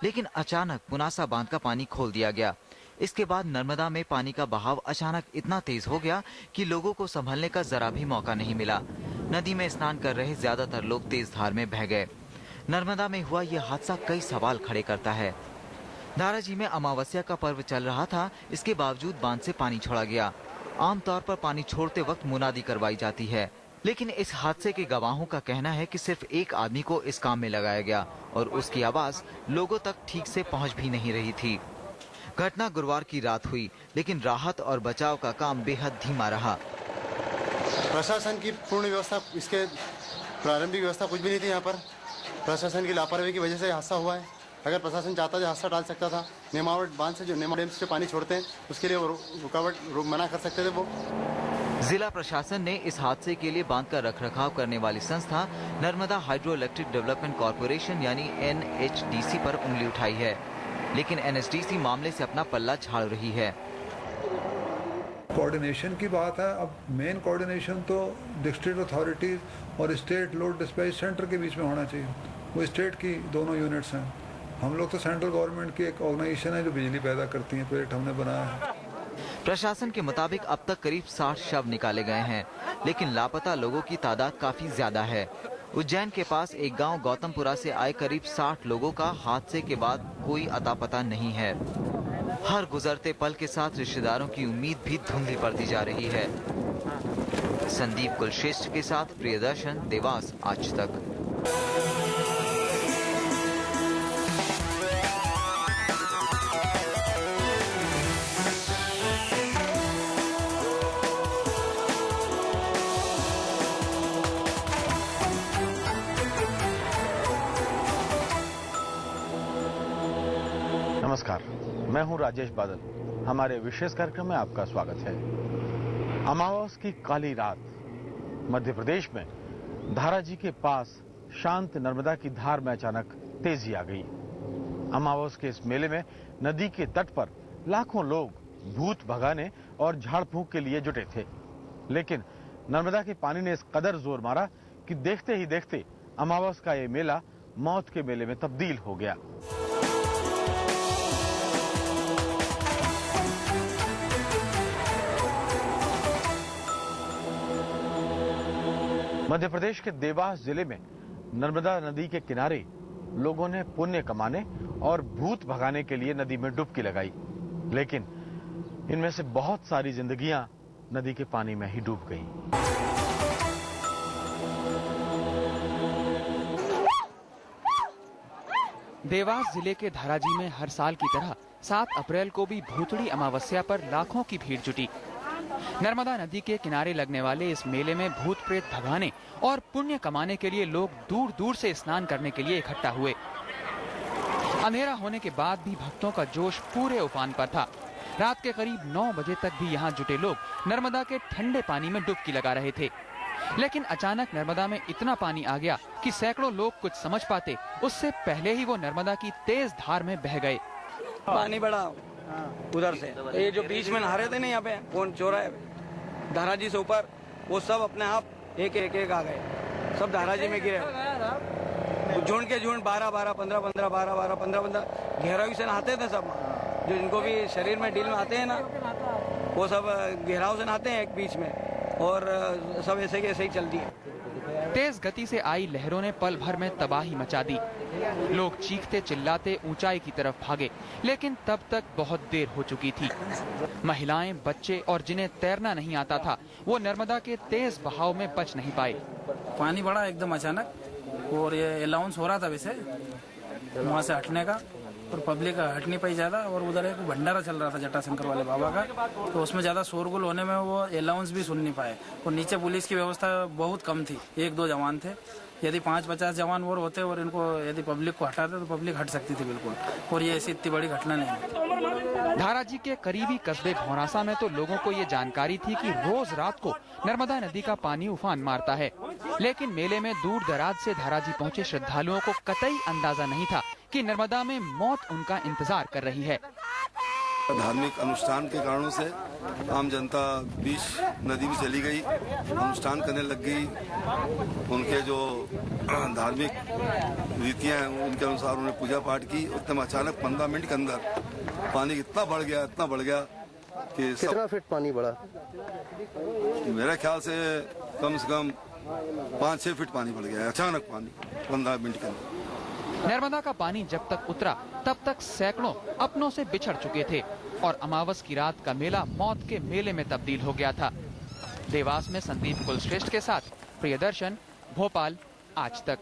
लेकिन अचानक पुनासा बांध का पानी खोल दिया गया। इसके बाद नर्मदा में पानी का बहाव अचानक इतना तेज हो गया कि लोगों को संभलने का जरा भी मौका नहीं मिला। नदी में स्नान कर रहे ज्यादातर लोग तेज धार में बह गए। नर्मदा में हुआ यह हादसा कई सवाल खड़े करता है। धाराजी में अमावस्या का पर्व चल रहा था, इसके बावजूद बांध से पानी छोड़ा गया। आमतौर पर पानी छोड़ते वक्त मुनादी करवाई जाती है, लेकिन इस हादसे के गवाहों का कहना है कि सिर्फ एक आदमी को इस काम में लगाया गया और उसकी आवाज लोगों तक ठीक से पहुंच भी नहीं रही थी। घटना गुरुवार की रात हुई, लेकिन राहत और बचाव का काम बेहद धीमा रहा। प्रशासन की पूर्ण व्यवस्था, इसके प्रारंभिक व्यवस्था कुछ भी नहीं थी। यहाँ पर प्रशासन की लापरवाही की वजह से हादसा हुआ है। अगर प्रशासन चाहता तो हादसा टाल सकता था। नेमावट बांध से जो नेमावट डैम से पानी छोड़ते हैं उसके लिए वो रुकावट मना कर सकते थे। वो जिला प्रशासन ने इस हादसे के लिए बांध का रखरखाव करने वाली संस्था Narmada hydro electric development corporation यानी NHDC पर उंगली उठाई है, लेकिन NHDC मामले से अपना पल्ला झाड़ रही है। कोऑर्डिनेशन की बात है। अब मेन कोऑर्डिनेशन तो डिस्ट्रिक्ट अथॉरिटीज और स्टेट लोड डिस्पैच सेंटर के बीच में होना चाहिए। वो स्टेट की दोनों यूनिट्स हैं। हम लोग तो सेंट्रल गवर्नमेंट की एक ऑर्गेनाइजेशन है जो बिजली पैदा करती है। प्रोजेक्ट हमने बनाया है। प्रशासन के मुताबिक अब तक करीब 60 शव निकाले गए हैं, लेकिन लापता लोगों की तादाद काफी ज्यादा है। उज्जैन के पास एक गांव गौतमपुरा से आए करीब 60 लोगों का हादसे के बाद कोई अता पता नहीं है। हर गुजरते पल के साथ रिश्तेदारों की उम्मीद भी धुंधली पड़ती जा रही है। संदीप कुलश्रेष्ठ के साथ प्रियदर्शन, देवास, आज तक। नमस्कार, मैं हूं राजेश बादल। हमारे विशेष कार्यक्रम में आपका स्वागत है। अमावस की काली रात मध्य प्रदेश में धाराजी के पास शांत नर्मदा की धार में अचानक तेजी आ गई। अमावस के इस मेले में नदी के तट पर लाखों लोग भूत भगाने और झाड़ फूंक के लिए जुटे थे, लेकिन नर्मदा के पानी ने इस कदर जोर मारा कि देखते ही देखते अमावस का ये मेला मौत के मेले में तब्दील हो गया। मध्य प्रदेश के देवास जिले में नर्मदा नदी के किनारे लोगों ने पुण्य कमाने और भूत भगाने के लिए नदी में डुबकी लगाई, लेकिन इनमें से बहुत सारी जिंदगियां नदी के पानी में ही डूब गईं। देवास जिले के धाराजी में हर साल की तरह 7 अप्रैल को भी भूतड़ी अमावस्या पर लाखों की भीड़ जुटी। नर्मदा नदी के किनारे लगने वाले इस मेले में भूत प्रेत भगाने और पुण्य कमाने के लिए लोग दूर दूर से स्नान करने के लिए इकट्ठा हुए। अंधेरा होने के बाद भी भक्तों का जोश पूरे उफान पर था। रात के करीब 9 बजे तक भी यहाँ जुटे लोग नर्मदा के ठंडे पानी में डुबकी लगा रहे थे, लेकिन अचानक नर्मदा में इतना पानी आ गया कि सैकड़ों लोग कुछ समझ पाते उससे पहले ही वो नर्मदा की तेज धार में बह गए। पानी बड़ा उधर से, ये जो बीच में नहा रहे थे ना, यहाँ पे कौन चौराहे धाराजी से ऊपर, वो सब अपने आप एक आ गए। सब धाराजी में गिरे, झुंड के झुंड 12-12, 15-15, 12-12, 15-15 गहराई से नहाते थे सब। जो इनको भी शरीर में ढील में आते हैं ना, वो सब गहराव से नहाते हैं एक बीच में, और सब ऐसे के ऐसे ही चलती है। तेज गति से आई लहरों ने पल भर में तबाही मचा दी। लोग चीखते चिल्लाते ऊंचाई की तरफ भागे, लेकिन तब तक बहुत देर हो चुकी थी। महिलाएं, बच्चे और जिन्हें तैरना नहीं आता था, वो नर्मदा के तेज बहाव में बच नहीं पाए। पानी बढ़ा एकदम अचानक, और ये अलाउंस हो रहा था वैसे वहाँ से हटने का, और पब्लिक हट नहीं पाई ज्यादा। और उधर एक भंडारा चल रहा था जटाशंकर वाले बाबा का, तो उसमें ज्यादा शोरगुल होने में वो अलाउंस भी सुन नहीं पाए। और नीचे पुलिस की व्यवस्था बहुत कम थी, 1-2 जवान थे। यदि 5-50 जवान और होते और इनको यदि पब्लिक को हटाते तो पब्लिक हट सकती थी बिल्कुल, और ये ऐसी इतनी बड़ी घटना नहीं। धाराजी के करीबी कस्बे भौरासा में तो लोगों को ये जानकारी थी कि रोज रात को नर्मदा नदी का पानी उफान मारता है, लेकिन मेले में दूर दराज से धाराजी पहुंचे श्रद्धालुओं को कतई अंदाजा नहीं था कि नर्मदा में मौत उनका इंतजार कर रही है। धार्मिक अनुष्ठान के कारणों से आम जनता बीच नदी में चली गई, अनुष्ठान करने लग गई। उनके जो धार्मिक रीतियां हैं उनके अनुसार उन्होंने पूजा पाठ की। उतने में अचानक 15 मिनट के अंदर पानी इतना बढ़ गया कि कितना फीट पानी बढ़ा? मेरे ख्याल से कम 5-6 फीट पानी बढ़ गया, अचानक पानी 15 मिनट के अंदर। नर्मदा का पानी जब तक उतरा तब तक सैकड़ों अपनों से बिछड़ चुके थे और अमावस की रात का मेला मौत के मेले में तब्दील हो गया था। देवास में संदीप कुलश्रेष्ठ के साथ प्रियदर्शन, भोपाल, आज तक।